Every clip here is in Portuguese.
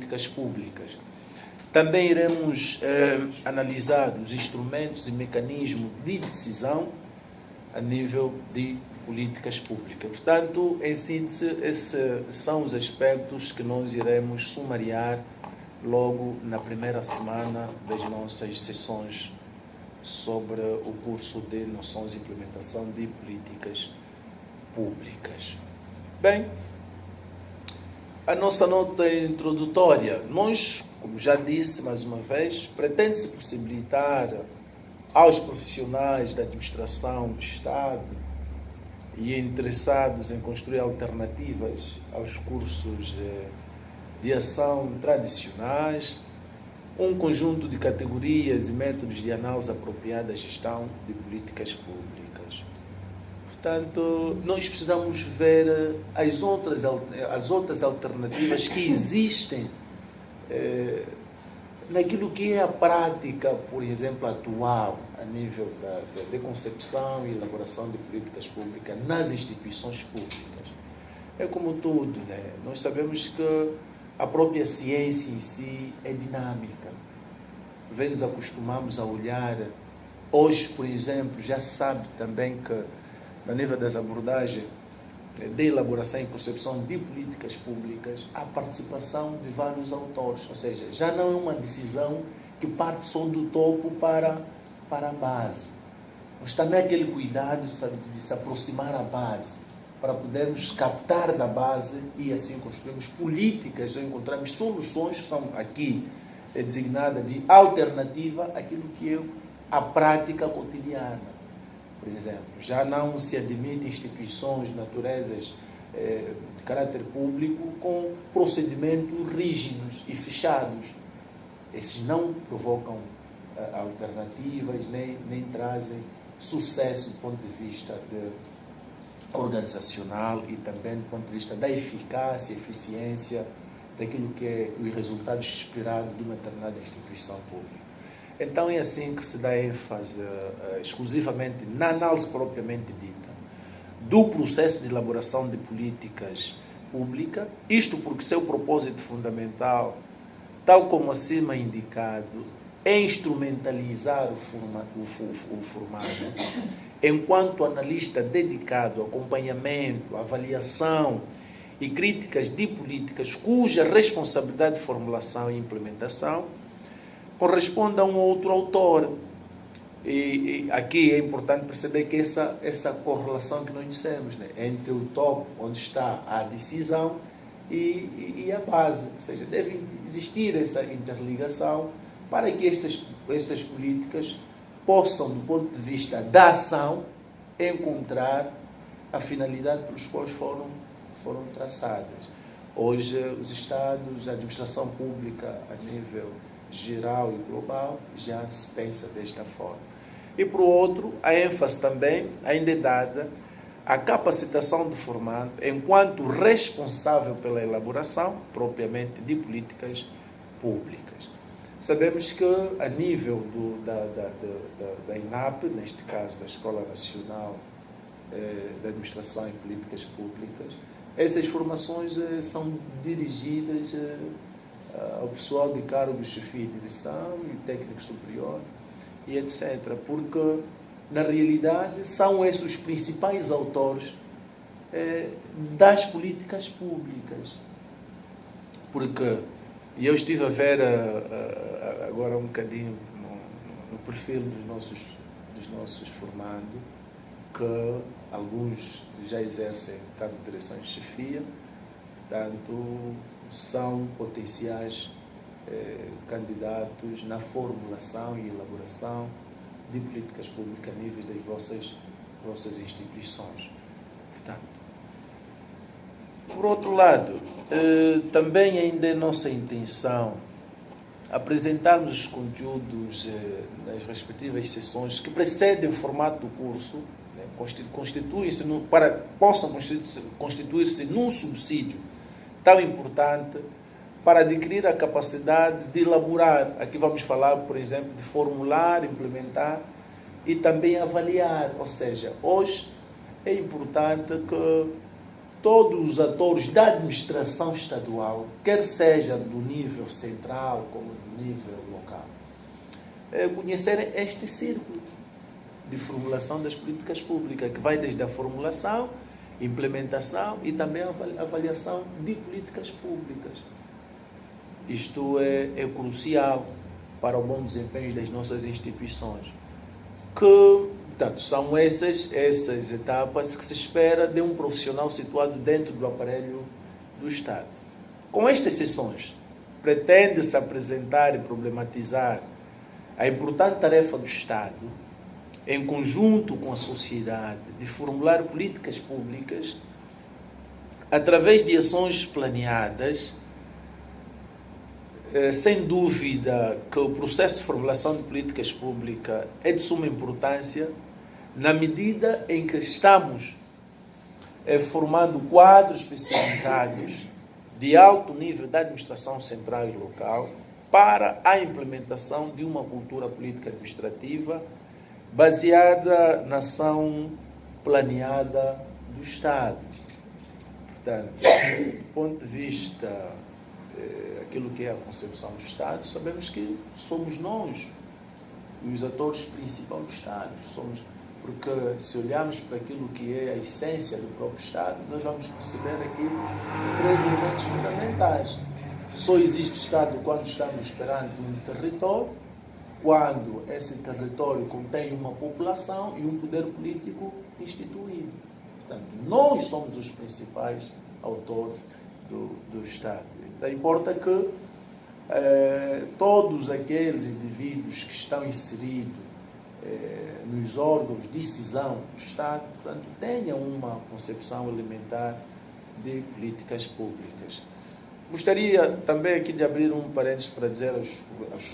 políticas públicas. Também iremos analisar os instrumentos e mecanismos de decisão a nível de políticas públicas. Portanto, em síntese, esses são os aspectos que nós iremos sumariar logo na primeira semana das nossas sessões sobre o curso de noções e implementação de políticas públicas. Bem, a nossa nota introdutória, nós, como já disse mais uma vez, pretende-se possibilitar aos profissionais da administração do Estado e interessados em construir alternativas aos cursos de ação tradicionais, um conjunto de categorias e métodos de análise apropriada da gestão de políticas públicas. Portanto, nós precisamos ver as outras alternativas que existem naquilo que é a prática, por exemplo, atual, a nível de concepção e elaboração de políticas públicas nas instituições públicas. É como tudo, né? Nós sabemos que a própria ciência em si é dinâmica. Nos acostumamos a olhar. Hoje, por exemplo, já se sabe também que, a nível das abordagens de elaboração e concepção de políticas públicas, há participação de vários autores. Ou seja, já não é uma decisão que parte só do topo para a base. Mas também aquele cuidado, sabe, de se aproximar à base, para podermos captar da base e assim construirmos políticas, encontrarmos soluções que são aqui designadas de alternativa àquilo que é a prática cotidiana. Por exemplo, já não se admite instituições de naturezas de caráter público com procedimentos rígidos e fechados. Esses não provocam alternativas, nem trazem sucesso do ponto de vista organizacional e também do ponto de vista da eficácia e eficiência daquilo que é os resultados esperados de uma determinada instituição pública. Então é assim que se dá ênfase exclusivamente na análise propriamente dita do processo de elaboração de políticas públicas, isto porque seu propósito fundamental, tal como acima indicado, é instrumentalizar o formado enquanto analista dedicado ao acompanhamento, avaliação e críticas de políticas cuja responsabilidade de formulação e implementação corresponde a um outro autor. E aqui é importante perceber que essa correlação que nós dissemos, né, entre o topo, onde está a decisão, e a base. Ou seja, deve existir essa interligação para que estas políticas possam, do ponto de vista da ação, encontrar a finalidade pelos quais foram traçadas. Hoje, os Estados, a administração pública a nível geral e global, já se pensa desta forma. E, por outro, a ênfase também ainda é dada à capacitação do formado enquanto responsável pela elaboração, propriamente, de políticas públicas. Sabemos que, a nível da INAP, neste caso da Escola Nacional de Administração e Políticas Públicas, essas formações são dirigidas ao pessoal de cargos de chefia de direção e técnico superior e etc. Porque, na realidade, são esses os principais autores das políticas públicas. Porque eu estive a ver agora um bocadinho no perfil dos nossos formandos, que alguns já exercem cargo de direção e chefia, portanto, são potenciais candidatos na formulação e elaboração de políticas públicas a nível das vossas instituições. Portanto, por outro lado, também ainda é nossa intenção apresentarmos os conteúdos nas respectivas sessões que precedem o formato do curso, né, possam constituir-se num subsídio tão importante para adquirir a capacidade de elaborar. Aqui vamos falar, por exemplo, de formular, implementar e também avaliar. Ou seja, hoje é importante que todos os atores da administração estadual, quer seja do nível central como do nível local, conhecerem este círculo de formulação das políticas públicas, que vai desde a formulação, implementação e também a avaliação de políticas públicas. Isto é crucial para o bom desempenho das nossas instituições. Portanto, são essas etapas que se espera de um profissional situado dentro do aparelho do Estado. Com estas sessões, pretende-se apresentar e problematizar a importante tarefa do Estado, em conjunto com a sociedade, de formular políticas públicas através de ações planeadas. Sem dúvida que o processo de formulação de políticas públicas é de suma importância na medida em que estamos formando quadros especializados de alto nível da administração central e local para a implementação de uma cultura política administrativa baseada na ação planeada do Estado. Portanto, do ponto de vista aquilo que é a concepção do Estado, sabemos que somos nós os atores principais do Estado. Porque se olharmos para aquilo que é a essência do próprio Estado, nós vamos perceber aqui 3 elementos fundamentais. Só existe Estado quando estamos perante um território, quando esse território contém uma população e um poder político instituído. Portanto, nós somos os principais autores do Estado. Então, importa que todos aqueles indivíduos que estão inseridos nos órgãos de decisão do Estado, portanto, tenham uma concepção elementar de políticas públicas. Gostaria também aqui de abrir um parênteses para dizer aos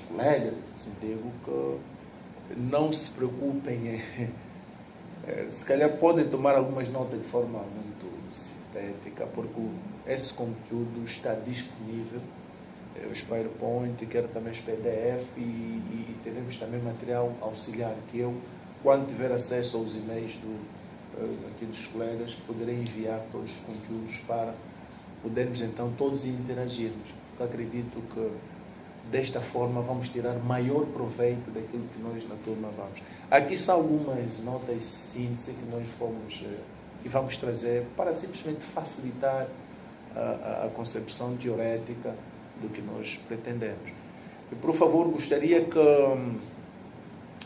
colegas, assim digo, que não se preocupem, se calhar podem tomar algumas notas de forma muito sintética, porque esse conteúdo está disponível, os PowerPoint, quero também os PDF e teremos também material auxiliar que eu, quando tiver acesso aos e-mails aqui dos colegas, poderei enviar todos os conteúdos para podermos então todos interagirmos. Porque acredito que desta forma vamos tirar maior proveito daquilo que nós na turma vamos. Aqui são algumas notas síntese que nós vamos trazer para simplesmente facilitar a concepção teorética do que nós pretendemos. E, por favor, gostaria que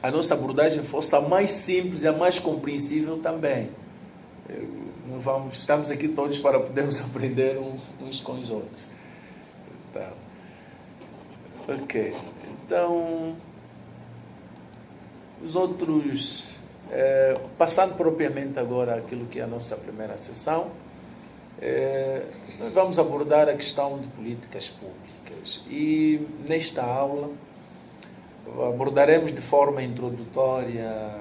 a nossa abordagem fosse a mais simples e a mais compreensível também. Estamos aqui todos para podermos aprender uns com os outros. Então, ok. Então, os outros, passando propriamente agora aquilo que é a nossa primeira sessão, nós vamos abordar a questão de políticas públicas. E nesta aula abordaremos de forma introdutória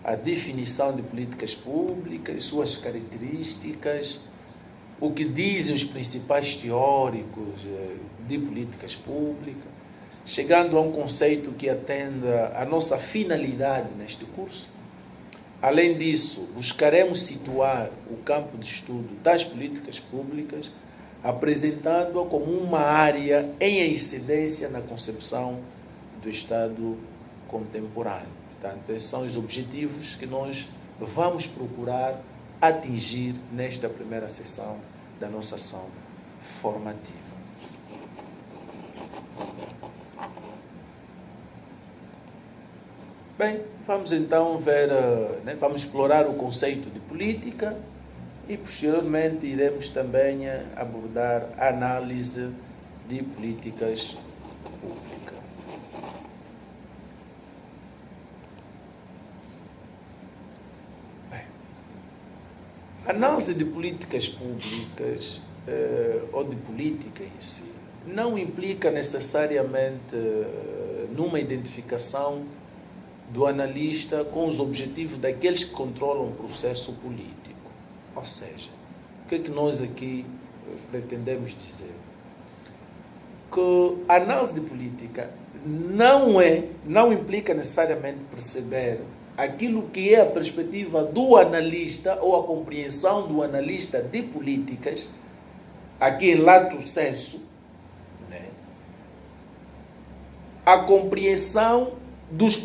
a definição de políticas públicas, suas características, o que dizem os principais teóricos de políticas públicas, chegando a um conceito que atenda à nossa finalidade neste curso. Além disso, buscaremos situar o campo de estudo das políticas públicas, apresentando-a como uma área em incidência na concepção do Estado contemporâneo. Portanto, esses são os objetivos que nós vamos procurar atingir nesta primeira sessão da nossa ação formativa. Bem, vamos então vamos explorar o conceito de política e posteriormente iremos também abordar a análise de políticas públicas. Bem, a análise de políticas públicas ou de política em si não implica necessariamente numa identificação do analista com os objetivos daqueles que controlam o processo político. Ou seja, o que é que nós aqui pretendemos dizer? Que a análise de política não implica necessariamente perceber aquilo que é a perspectiva do analista ou a compreensão do analista de políticas, aqui em lato sensu, né? A compreensão dos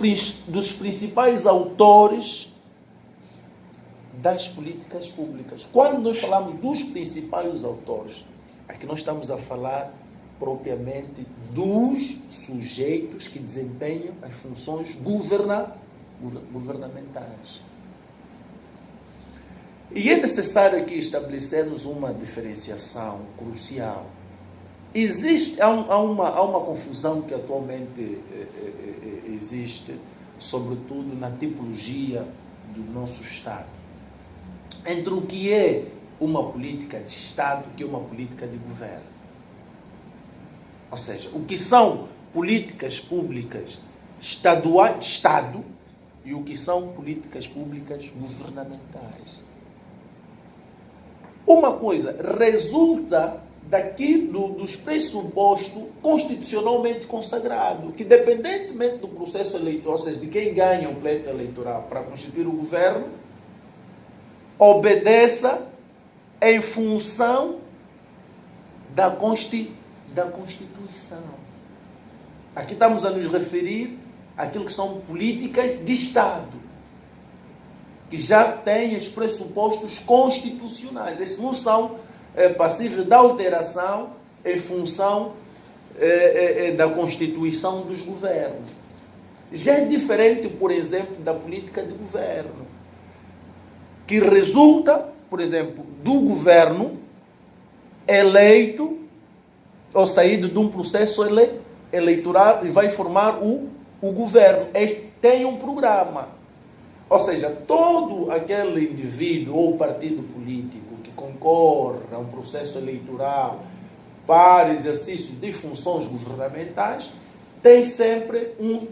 principais autores das políticas públicas. Quando nós falamos dos principais autores, aqui nós estamos a falar propriamente dos sujeitos que desempenham as funções governamentais. E é necessário aqui estabelecermos uma diferenciação crucial. Há uma confusão que atualmente existe, sobretudo na tipologia do nosso Estado, entre o que é uma política de Estado e o que é uma política de governo. Ou seja, o que são políticas públicas estaduais, de Estado, e o que são políticas públicas governamentais. Uma coisa resulta dos pressupostos constitucionalmente consagrados, que independentemente do processo eleitoral, ou seja, de quem ganha o pleito eleitoral para constituir o governo, obedeça em função da Constituição. Aqui estamos a nos referir àquilo que são políticas de Estado, que já têm os pressupostos constitucionais. Esses não são passíveis de alteração em função da constituição dos governos. Já é diferente, por exemplo, da política de governo, que resulta, por exemplo, do governo eleito ou saído de um processo eleitoral e vai formar o governo. Este tem um programa. Ou seja, todo aquele indivíduo ou partido político que concorre a um processo eleitoral para exercício de funções governamentais tem sempre um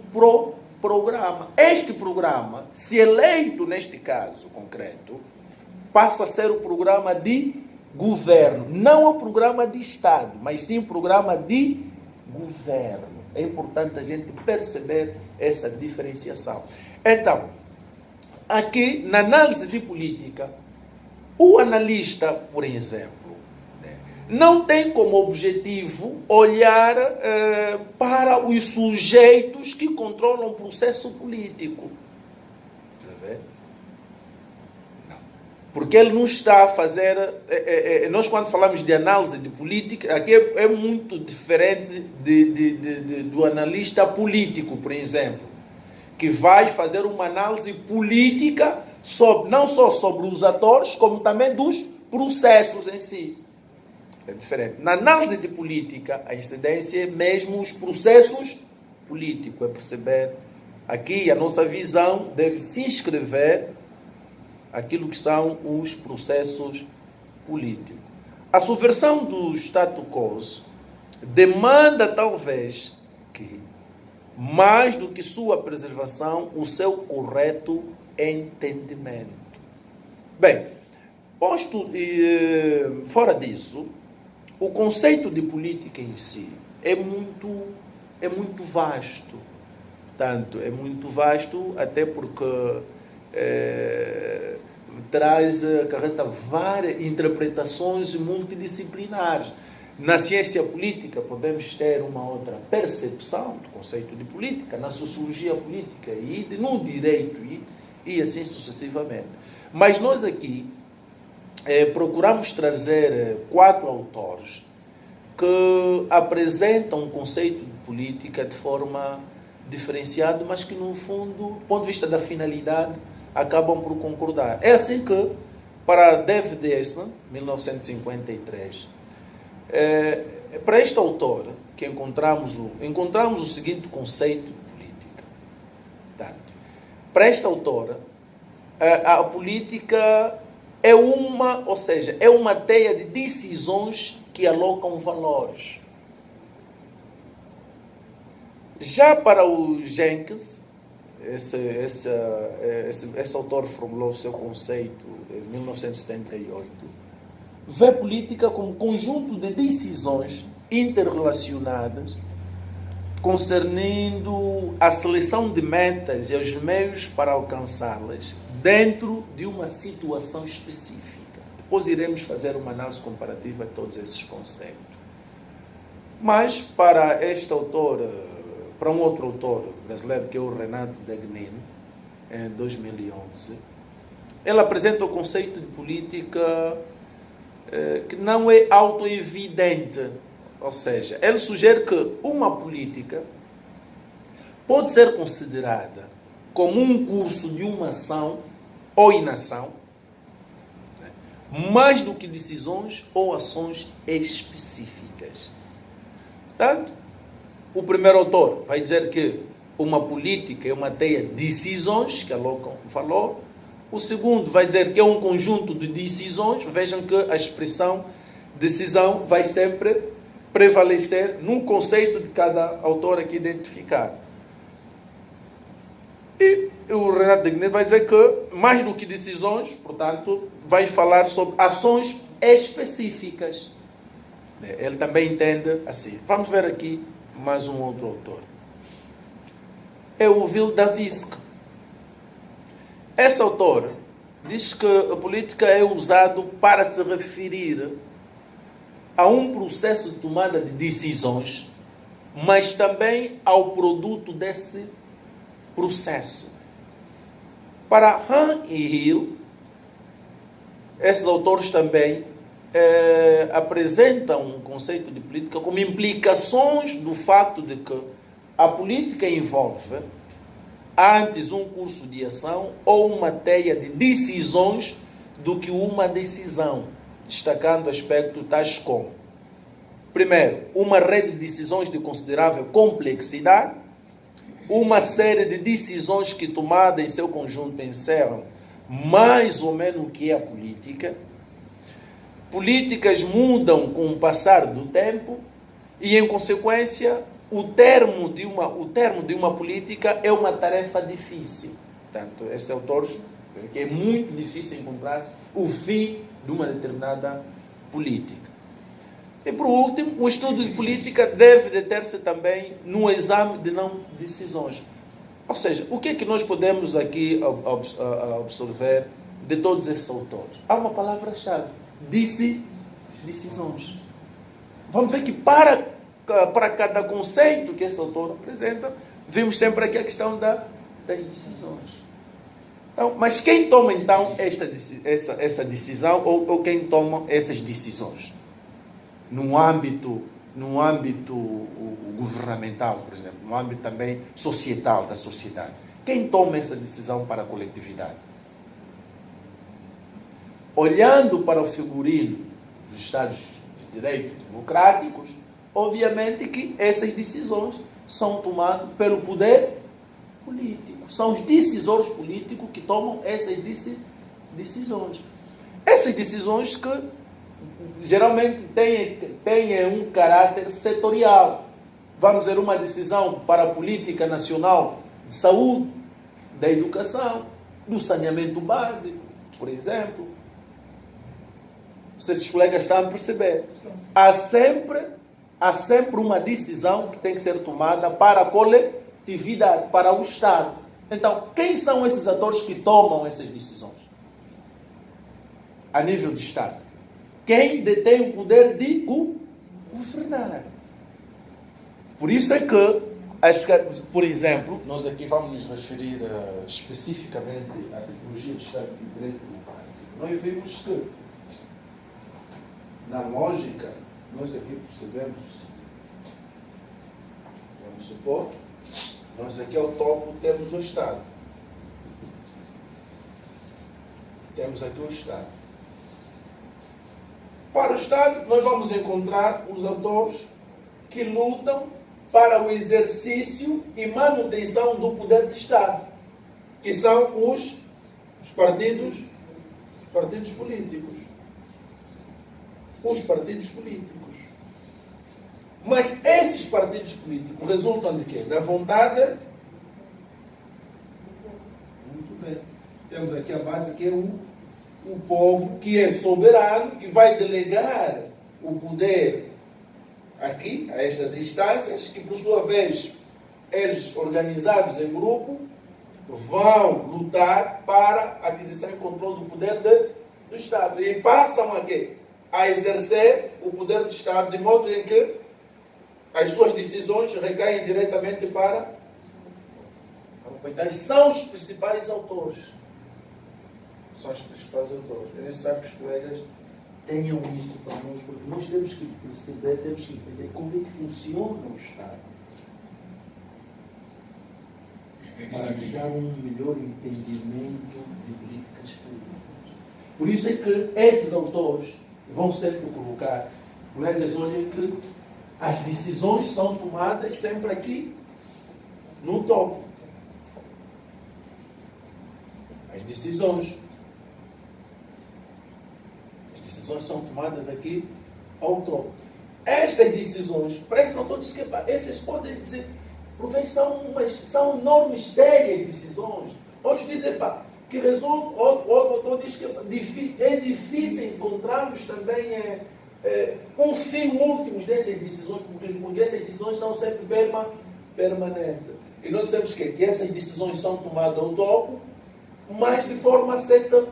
programa. Este programa, se eleito neste caso concreto, passa a ser o programa de governo. Não o programa de Estado, mas sim o programa de governo. É importante a gente perceber essa diferenciação. Então, aqui, na análise de política, o analista, por exemplo, não tem como objetivo olhar para os sujeitos que controlam o processo político. Está vendo? Não. Porque ele não está a fazer... nós, quando falamos de análise de política, aqui é muito diferente do analista político, por exemplo, que vai fazer uma análise política não só sobre os atores, como também dos processos em si. É diferente. Na análise de política, a incidência é mesmo os processos políticos. É perceber aqui a nossa visão deve se inscrever aquilo que são os processos políticos. A subversão do status quo demanda talvez que, mais do que sua preservação, o seu correto entendimento. Bem, posto fora disso, o conceito de política em si é muito vasto. Tanto é muito vasto até porque acarreta várias interpretações multidisciplinares. Na ciência política podemos ter uma outra percepção do conceito de política, na sociologia política e no direito e assim sucessivamente. Mas nós aqui procuramos trazer 4 autores que apresentam o conceito de política de forma diferenciada, mas que no fundo, do ponto de vista da finalidade, acabam por concordar. É assim que, para David Eastman, 1953, para este autor que encontramos o seguinte conceito de política. Portanto, para esta autora, a política é uma teia de decisões que alocam valores. Já para o Jenkins, esse autor formulou o seu conceito em 1978, vê política como conjunto de decisões interrelacionadas concernindo a seleção de metas e os meios para alcançá-las dentro de uma situação específica. Depois iremos fazer uma análise comparativa de todos esses conceitos. Mas para este autor, para um outro autor brasileiro, que é o Renato Degnin, em 2011, ele apresenta o conceito de política que não é autoevidente. Ou seja, ele sugere que uma política pode ser considerada como um curso de uma ação ou inação, mais do que decisões ou ações específicas. Portanto, o primeiro autor vai dizer que uma política é uma teia de decisões, que a Locke falou. O segundo vai dizer que é um conjunto de decisões. Vejam que a expressão decisão vai sempre prevalecer no conceito de cada autor aqui identificado. E o Renato Degnin vai dizer que, mais do que decisões, portanto, vai falar sobre ações específicas. Ele também entende assim. Vamos ver aqui mais um outro autor. É o Wildavisky. Esse autor diz que a política é usado para se referir a um processo de tomada de decisões, mas também ao produto desse processo. Para Han e Hill, esses autores também apresentam um conceito de política como implicações do fato de que a política envolve antes um curso de ação ou uma teia de decisões do que uma decisão, destacando aspectos tais como: primeiro, uma rede de decisões de considerável complexidade, uma série de decisões que, tomadas em seu conjunto, encerram mais ou menos o que é a política. Políticas mudam com o passar do tempo e, em consequência, o termo de uma política é uma tarefa difícil. Portanto, esse autor, que é muito difícil encontrar o fim de uma determinada política. E, por último, o estudo de política deve deter-se também no exame de não decisões. Ou seja, o que é que nós podemos aqui observar de todos esses autores? Há uma palavra-chave: decisões. Vamos ver que para cada conceito que esse autor apresenta, vimos sempre aqui a questão das decisões. Então, mas quem toma então essa decisão ou quem toma essas decisões? No âmbito governamental, por exemplo, no âmbito também societal da sociedade. Quem toma essa decisão para a coletividade? Olhando para o figurino dos Estados de Direito democráticos, obviamente que essas decisões são tomadas pelo poder político. São os decisores políticos que tomam essas decisões. Essas decisões que geralmente têm um caráter setorial. Vamos ver uma decisão para a política nacional de saúde, da educação, do saneamento básico, por exemplo. Vocês, colegas, estão a perceber. Há sempre uma decisão que tem que ser tomada para a coletividade, para o Estado. Então, quem são esses atores que tomam essas decisões? A nível de Estado. Quem detém o poder de governar. Por isso é que, por exemplo, nós aqui vamos nos referir especificamente à tipologia de Estado de Direito Democrático. Nós vimos que, na lógica, nós aqui percebemos o seguinte. Vamos supor, nós aqui ao topo temos o Estado. Temos aqui o Estado. Para o Estado, nós vamos encontrar os autores que lutam para o exercício e manutenção do poder de Estado, que são os partidos políticos. Os partidos políticos. Mas esses partidos políticos resultam de quê? Da vontade. Muito bem. Temos aqui a base que é o povo, que é soberano, que vai delegar o poder aqui, a estas instâncias, que por sua vez, eles organizados em grupo, vão lutar para a aquisição e controle do poder do Estado. E passam a quê? A exercer o poder do Estado, de modo em que as suas decisões recaem diretamente para são os principais autores. São os principais autores. É necessário que os colegas tenham isso para nós, porque nós temos que perceber, temos que entender como é que funciona o Estado, para nos dar um melhor entendimento de políticas públicas. Por isso é que esses autores vão sempre colocar, colegas, olhem que as decisões são tomadas sempre aqui no topo. As decisões são tomadas aqui ao topo. Estas decisões, prestam todos que esses podem dizer, professor, são enormes, sérias decisões. Outros dizem, que resolve, outro diz que é difícil encontrarmos também um fim último dessas decisões, porque essas decisões são sempre permanentes. E nós dizemos que essas decisões são tomadas ao topo, mas de forma setoriais.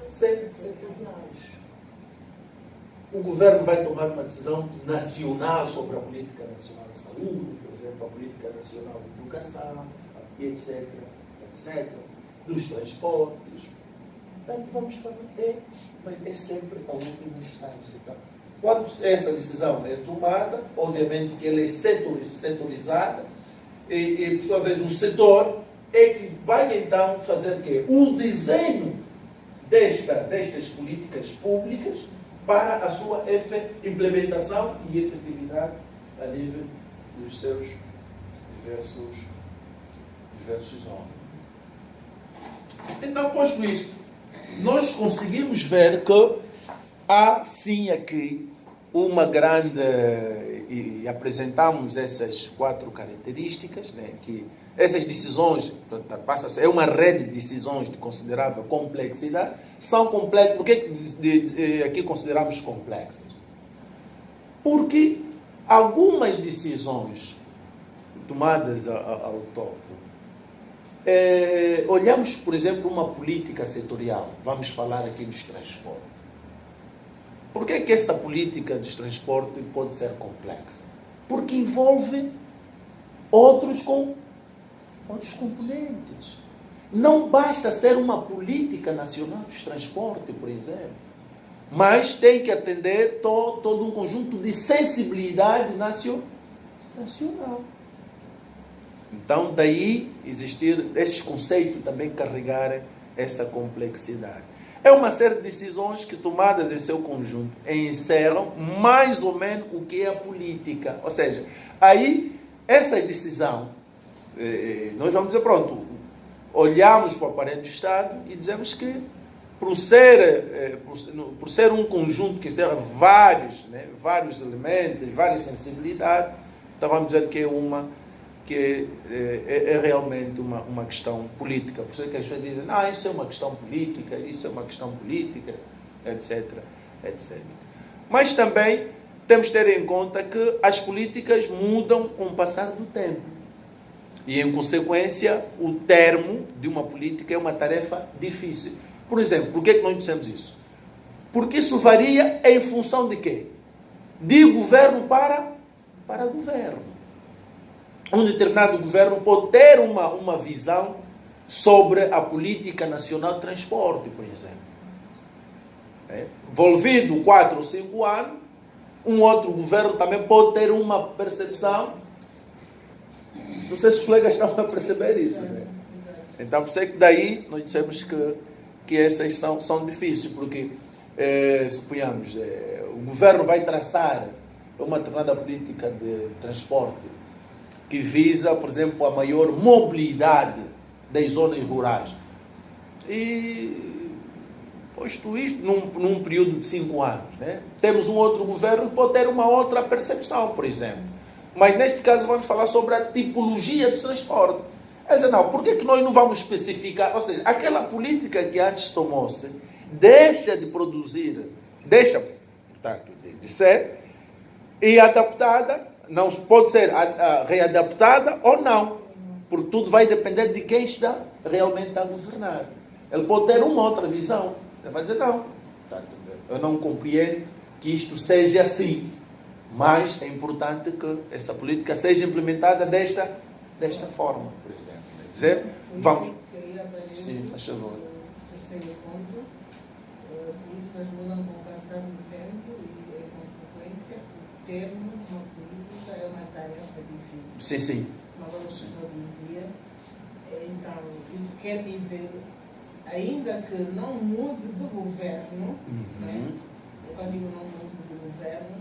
O governo vai tomar uma decisão nacional sobre a política nacional de saúde, por exemplo, a política nacional de educação, etc. Dos transportes. Portanto, vamos falar, é sempre a última instância. Tá? Quando essa decisão é tomada, obviamente que ela é setorizada, e por sua vez o setor é que vai então fazer o quê? O desenho destas políticas públicas para a sua implementação e efetividade a nível dos seus diversos órgãos. Então, posto isso, nós conseguimos ver que há sim aqui uma grande, e apresentamos essas 4 características, né, que essas decisões, passa a ser uma rede de decisões de considerável complexidade, são complexas. Por que aqui consideramos complexas? Porque algumas decisões tomadas ao topo, olhamos, por exemplo, uma política setorial, vamos falar aqui dos transportes. Por que essa política dos transportes pode ser complexa? Porque envolve outros componentes. Não basta ser uma política nacional dos transportes, por exemplo, mas tem que atender todo um conjunto de sensibilidade nacional. Então, daí existir esses conceitos também carregarem essa complexidade. É uma série de decisões que, tomadas em seu conjunto, encerram mais ou menos o que é a política. Ou seja, aí, essa decisão, nós vamos dizer, pronto, olhamos para o aparelho do Estado e dizemos que, por ser um conjunto que encerra vários elementos, várias sensibilidades, então vamos dizer que é realmente uma questão política. Por isso que as pessoas dizem, isso é uma questão política, etc. Mas também temos que ter em conta que as políticas mudam com o passar do tempo. E, em consequência, o termo de uma política é uma tarefa difícil. Por exemplo, por que nós dissemos isso? Porque isso varia em função de quê? De governo para governo. Um determinado governo pode ter uma visão sobre a política nacional de transporte, por exemplo. Envolvido 4 ou 5 anos, um outro governo também pode ter uma percepção. Não sei se os colegas estão a perceber isso. Então, por isso é que daí nós dissemos que essas são difíceis, porque, suponhamos, o governo vai traçar uma determinada política de transporte que visa, por exemplo, a maior mobilidade das zonas rurais. E, posto isto, num período de 5 anos, temos um outro governo que pode ter uma outra percepção, por exemplo. Mas, neste caso, vamos falar sobre a tipologia do transporte. Quer dizer, por que nós não vamos especificar? Ou seja, aquela política que antes tomou-se deixa de produzir, portanto, de ser, e adaptada não pode ser readaptada ou não, porque tudo vai depender de quem está realmente a governar. Ele pode ter uma outra visão, ele vai dizer não, eu não compreendo que isto seja assim, mas é importante que essa política seja implementada desta forma, por exemplo. Quer dizer, vamos... Sim, faz favor. Terceiro ponto, políticas mudam com o passar do tempo e, em consequência, o termo uma política é uma tarefa difícil. Sim, sim. Como agora o professor dizia, então, isso quer dizer, ainda que não mude de governo, né? Eu digo não mude de governo,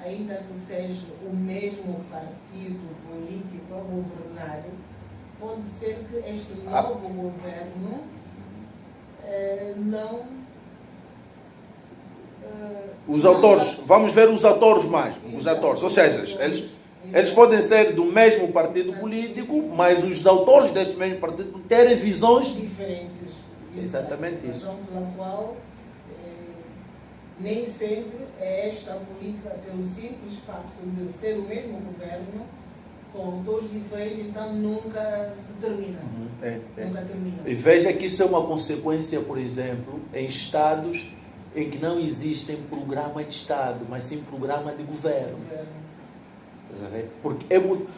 ainda que seja o mesmo partido político a governar, pode ser que este novo governo não... os autores, vamos ver os autores mais. Os autores, ou seja, eles podem ser do mesmo partido político, mas os autores deste mesmo partido terem visões diferentes. Exatamente isso. Razão pela qual nem sempre é esta política, pelo simples facto de ser o mesmo governo, com autores diferentes, então nunca se termina. Nunca termina. E veja que isso é uma consequência, por exemplo, em estados em que não existem programa de Estado, mas sim programa de governo.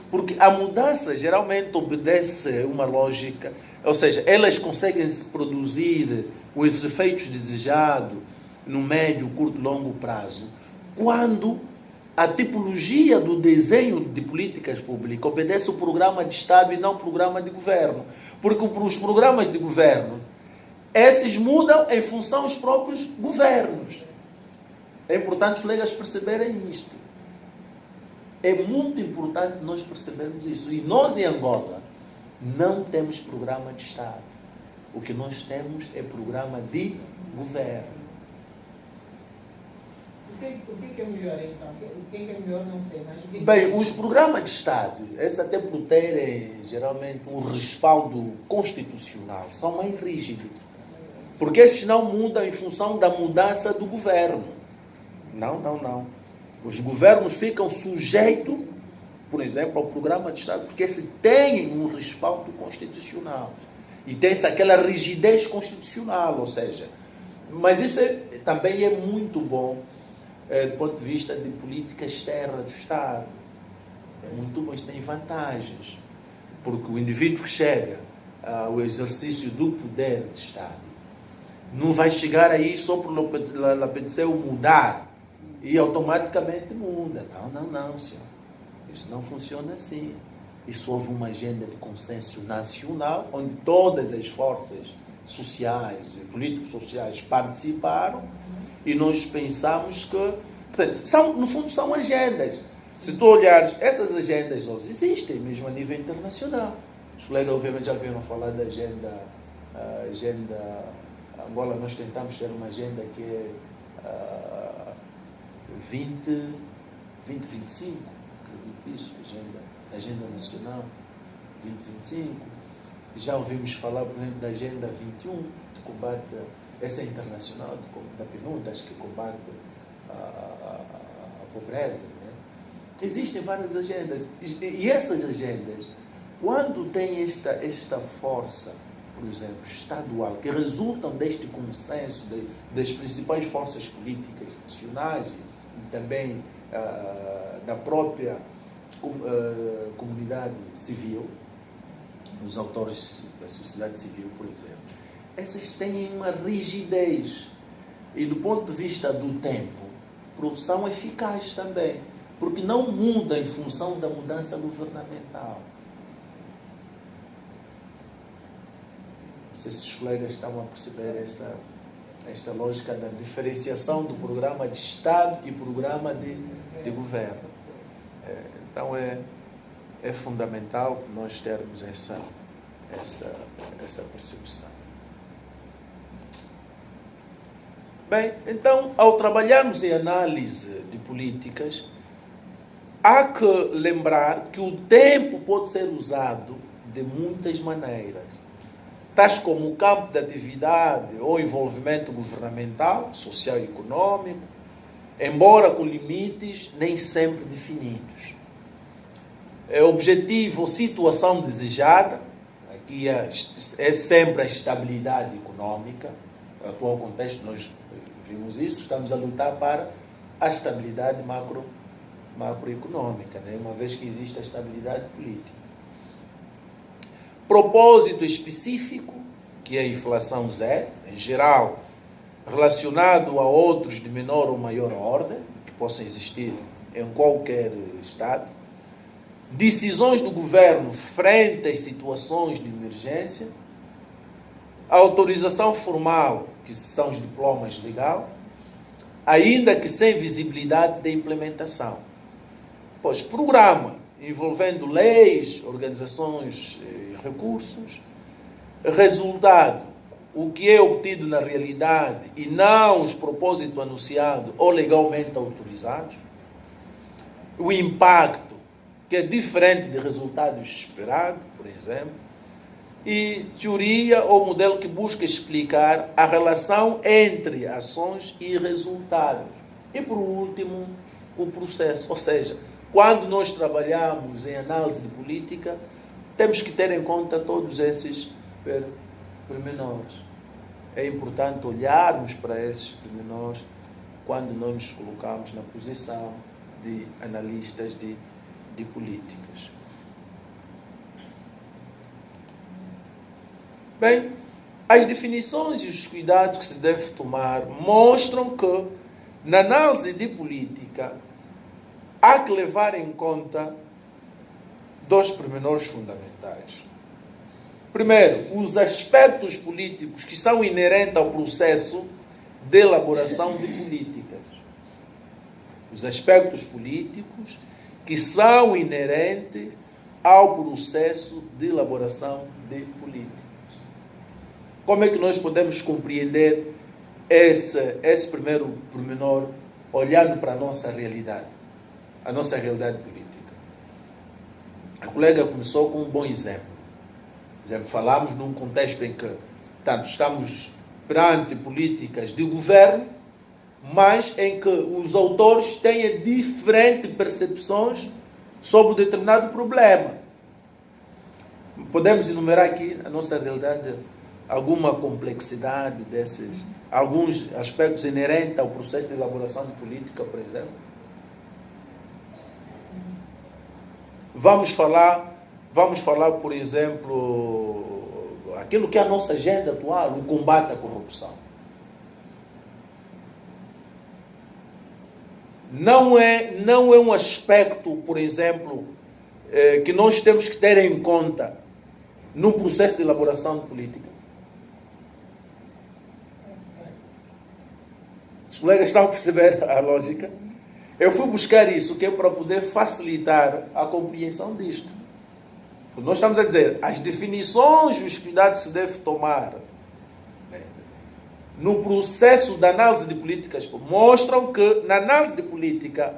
Porque a mudança geralmente obedece uma lógica, ou seja, elas conseguem se produzir os efeitos desejados no médio, curto e longo prazo, quando a tipologia do desenho de políticas públicas obedece o programa de Estado e não o programa de governo. Porque os programas de governo, esses mudam em função dos próprios governos. É importante os colegas perceberem isto. É muito importante nós percebermos isso. E nós, em Angola, não temos programa de Estado. O que nós temos é programa de governo. O que é melhor, então? O que é melhor, não sei, mas o que Bem, os programas de Estado, esses até por terem, geralmente, um respaldo constitucional, são mais rígidos. Porque esses não mudam em função da mudança do governo. Não. Os governos ficam sujeitos, por exemplo, ao programa de Estado, porque se têm um respaldo constitucional. E tem-se aquela rigidez constitucional, ou seja, mas isso também é muito bom do ponto de vista de política externa do Estado. É muito bom, isso tem vantagens. Porque o indivíduo que chega ao exercício do poder de Estado não vai chegar aí só por apetecer mudar e automaticamente muda. Não, senhor. Isso não funciona assim. Isso houve uma agenda de consenso nacional, onde todas as forças sociais e políticos-sociais participaram, e nós pensamos que, portanto, no fundo são agendas. Se tu olhares, essas agendas hoje existem mesmo a nível internacional. Os colegas obviamente já viram falar da agenda Angola. Nós tentamos ter uma agenda que é 2025, acredito isso, agenda nacional 2025. Já ouvimos falar, por exemplo, da agenda 21, de combate, essa é internacional, da PNUD, acho que combate a pobreza. Né? Existem várias agendas, e essas agendas, quando tem esta força, por exemplo, estadual, que resultam deste consenso das principais forças políticas nacionais e também da própria comunidade civil, dos autores da sociedade civil, por exemplo, essas têm uma rigidez e, do ponto de vista do tempo, são eficazes também, porque não muda em função da mudança governamental. Não sei se os colegas estão a perceber esta lógica da diferenciação do programa de Estado e programa de governo. Então é fundamental nós termos essa percepção. Bem, então, ao trabalharmos em análise de políticas, há que lembrar que o tempo pode ser usado de muitas maneiras, tais como o campo de atividade ou envolvimento governamental, social e econômico, embora com limites nem sempre definidos. Objetivo, situação desejada, aqui é sempre a estabilidade econômica. No atual contexto nós vimos isso, estamos a lutar para a estabilidade macroeconômica, né? Uma vez que existe a estabilidade política. Propósito específico, que é a inflação zero, em geral, relacionado a outros de menor ou maior ordem, que possam existir em qualquer estado. Decisões do governo frente às situações de emergência. A autorização formal, que são os diplomas legais, ainda que sem visibilidade da implementação. Pois, programa envolvendo leis, organizações e recursos. Resultado, o que é obtido na realidade e não os propósitos anunciados ou legalmente autorizados. O impacto, que é diferente de resultados esperados, por exemplo. E teoria ou modelo que busca explicar a relação entre ações e resultados. E, por último, o processo. Ou seja, quando nós trabalhamos em análise de política, temos que ter em conta todos esses pormenores. É importante olharmos para esses pormenores quando nós nos colocamos na posição de analistas de políticas. Bem, as definições e os cuidados que se deve tomar mostram que, na análise de política, há que levar em conta dois pormenores fundamentais. Primeiro, os aspectos políticos que são inerentes ao processo de elaboração de políticas. Os aspectos políticos que são inerentes ao processo de elaboração de políticas. Como é que nós podemos compreender esse primeiro pormenor olhando para a nossa realidade política? A colega começou com um bom exemplo. Por exemplo, falamos num contexto em que estamos perante políticas de governo, mas em que os autores têm diferentes percepções sobre um determinado problema. Podemos enumerar aqui a nossa realidade, alguma complexidade desses, alguns aspectos inerentes ao processo de elaboração de política, por exemplo. Vamos falar, por exemplo, aquilo que é a nossa agenda atual, o combate à corrupção. Não é um aspecto, por exemplo, que nós temos que ter em conta no processo de elaboração de política. Os colegas estão a perceber a lógica? Eu fui buscar isso que é para poder facilitar a compreensão disto. Porque nós estamos a dizer, as definições e os cuidados que se deve tomar, né, no processo de análise de políticas mostram que, na análise de política,